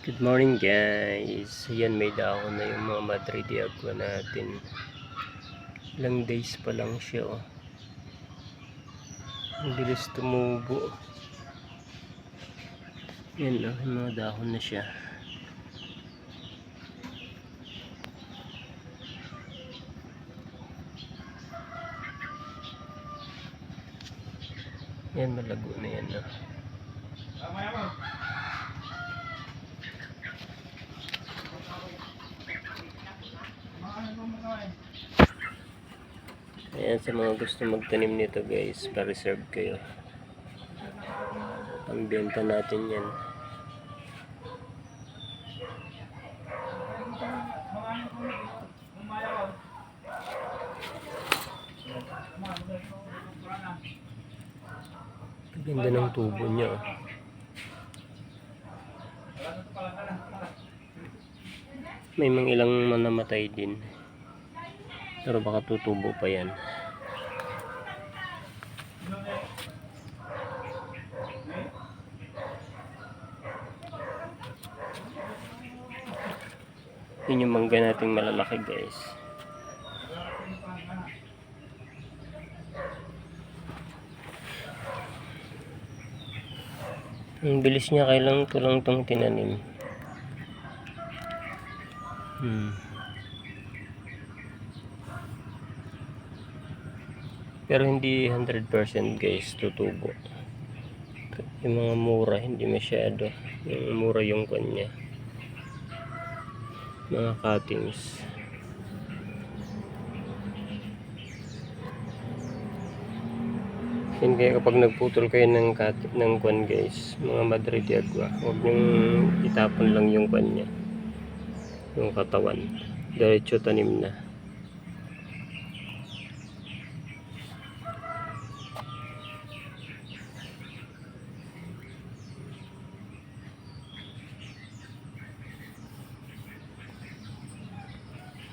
Good morning guys. Ayan, may dahon na yung mga Madre de Agua natin. Ilang days pa lang siya, oh. Ang bilis tumubo. Yan, oh, yung mga dahon na siya. Yan, malago na yan, oh. Ayan, sa mga gusto magtanim nito guys, pa-reserve kayo. Pambenta natin yan. Ganda ng tubo niya, oh. May mga ilang namatay din, pero baka tutubo pa yan. Yun yung mangga nating malalaki guys. Ang bilis niya, kailang ito lang itong tinanim. Pero hindi 100% guys tutubo. Yung mga mura hindi masyado. Yung mura yung kanya, mga cuttings. Yan, kaya kapag nagputol kayo ng kwan guys, mga Madre de Agua, huwag nyong itapon lang yung kanya, yung katawan. Diretso tanim na.